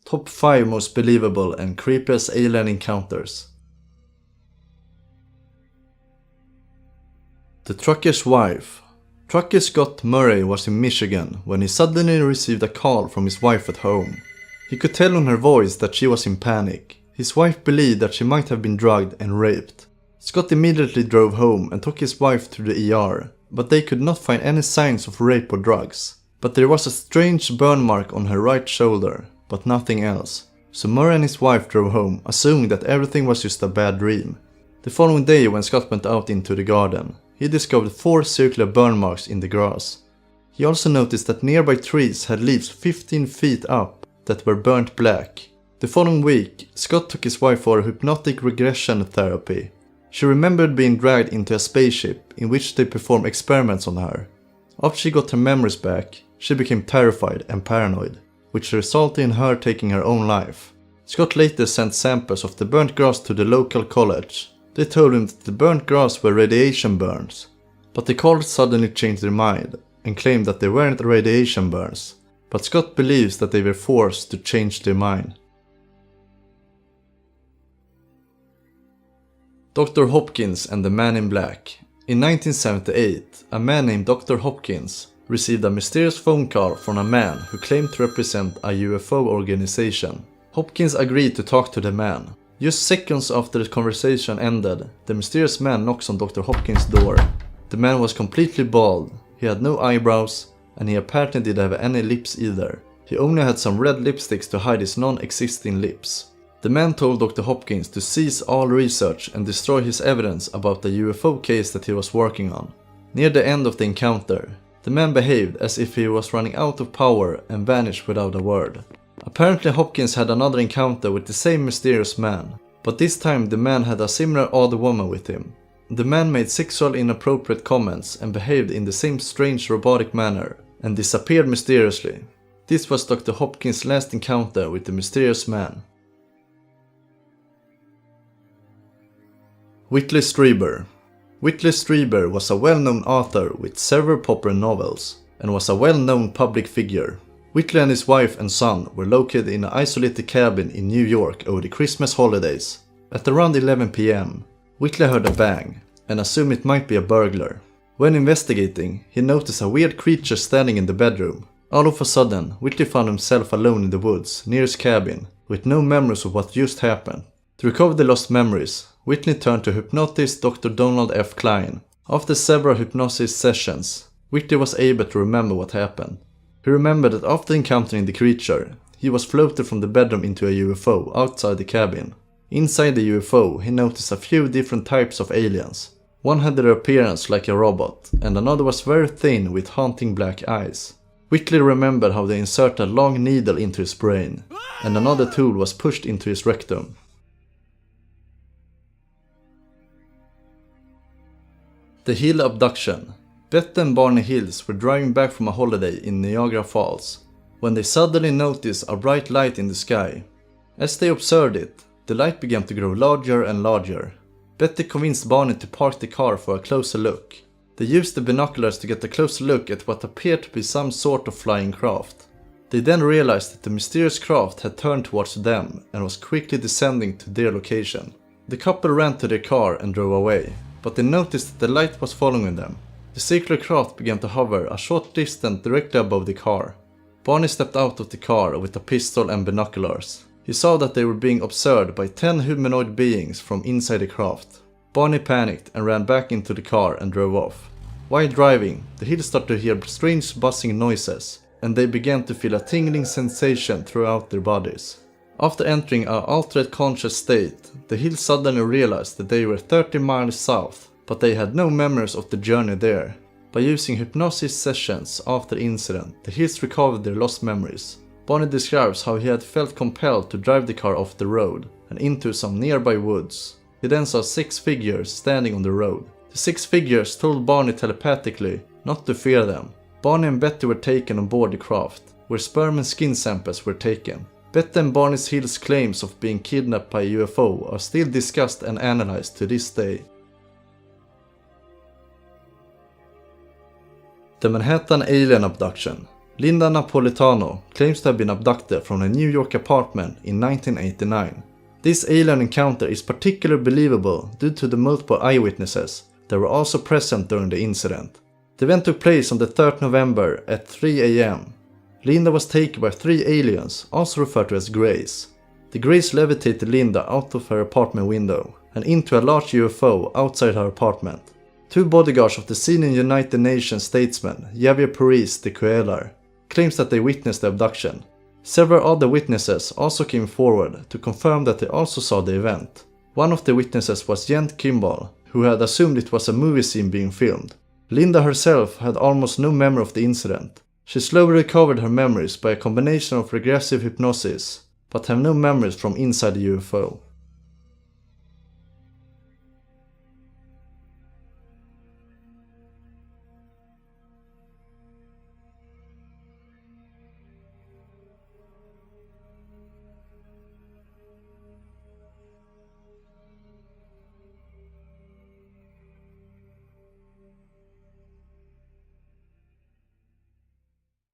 Top 5 most believable and creepiest alien encounters. The trucker's wife. Trucker Scott Murray was in Michigan when he suddenly received a call from his wife at home. He could tell on her voice that she was in panic. His wife believed that she might have been drugged and raped. Scott immediately drove home and took his wife to the ER, but they could not find any signs of rape or drugs. But there was a strange burn mark on her right shoulder, but nothing else. So Murray and his wife drove home, assuming that everything was just a bad dream. The following day, when Scott went out into the garden, he discovered 4 circular burn marks in the grass. He also noticed that nearby trees had leaves 15 feet up that were burnt black. The following week, Scott took his wife for hypnotic regression therapy. She remembered being dragged into a spaceship in which they performed experiments on her. After she got her memories back, she became terrified and paranoid, which resulted in her taking her own life. Scott later sent samples of the burnt grass to the local college. They told him that the burnt grass were radiation burns, but the college suddenly changed their mind and claimed that they weren't radiation burns, but Scott believes that they were forced to change their mind. Dr. Hopkins and the Man in Black. In 1978, a man named Dr. Hopkins received a mysterious phone call from a man who claimed to represent a UFO organization. Hopkins agreed to talk to the man. Just seconds after the conversation ended, the mysterious man knocks on Dr. Hopkins' door. The man was completely bald, he had no eyebrows, and he apparently didn't have any lips either. He only had some red lipsticks to hide his non-existing lips. The man told Dr. Hopkins to cease all research and destroy his evidence about the UFO case that he was working on. Near the end of the encounter, the man behaved as if he was running out of power and vanished without a word. Apparently Hopkins had another encounter with the same mysterious man, but this time the man had a similar odd woman with him. The man made sexual inappropriate comments and behaved in the same strange robotic manner, and disappeared mysteriously. This was Dr. Hopkins' last encounter with the mysterious man. Whitley Strieber. Whitley Strieber was a well-known author with several popular novels, and was a well-known public figure. Whitley and his wife and son were located in an isolated cabin in New York over the Christmas holidays. At around 11 p.m., Whitley heard a bang, and assumed it might be a burglar. When investigating, he noticed a weird creature standing in the bedroom. All of a sudden, Whitley found himself alone in the woods near his cabin, with no memories of what just happened. To recover the lost memories, Whitley turned to hypnotist Dr. Donald F. Klein. After several hypnosis sessions, Whitley was able to remember what happened. He remembered that after encountering the creature, he was floated from the bedroom into a UFO outside the cabin. Inside the UFO, he noticed a few different types of aliens. One had their appearance like a robot, and another was very thin with haunting black eyes. Whitley remembered how they inserted a long needle into his brain, and another tool was pushed into his rectum. The Hill Abduction. Beth and Barney Hills were driving back from a holiday in Niagara Falls, when they suddenly noticed a bright light in the sky. As they observed it, the light began to grow larger and larger. Betty convinced Barney to park the car for a closer look. They used the binoculars to get a closer look at what appeared to be some sort of flying craft. They then realized that the mysterious craft had turned towards them and was quickly descending to their location. The couple ran to their car and drove away, but they noticed that the light was following them. The circular craft began to hover a short distance directly above the car. Barney stepped out of the car with a pistol and binoculars. He saw that they were being observed by 10 humanoid beings from inside the craft. Barney panicked and ran back into the car and drove off. While driving, the Hills started to hear strange buzzing noises, and they began to feel a tingling sensation throughout their bodies. After entering an altered conscious state, the Hills suddenly realized that they were 30 miles south, but they had no memories of the journey there. By using hypnosis sessions after the incident, the Hills recovered their lost memories. Barney describes how he had felt compelled to drive the car off the road and into some nearby woods. He then saw 6 figures standing on the road. The 6 figures told Barney telepathically not to fear them. Barney and Betty were taken on board the craft, where sperm and skin samples were taken. Betty and Barney Hill's claims of being kidnapped by a UFO are still discussed and analyzed to this day. The Manhattan Alien Abduction. Linda Napolitano claims to have been abducted from a New York apartment in 1989. This alien encounter is particularly believable due to the multiple eyewitnesses that were also present during the incident. The event took place on the 3rd November at 3 a.m. Linda was taken by 3 aliens, also referred to as Greys. The Greys levitated Linda out of her apartment window and into a large UFO outside her apartment. 2 bodyguards of the senior United Nations statesman Javier Pérez de Cuellar claims that they witnessed the abduction. Several other witnesses also came forward to confirm that they also saw the event. One of the witnesses was Jent Kimball, who had assumed it was a movie scene being filmed. Linda herself had almost no memory of the incident. She slowly recovered her memories by a combination of regressive hypnosis, but have no memories from inside the UFO.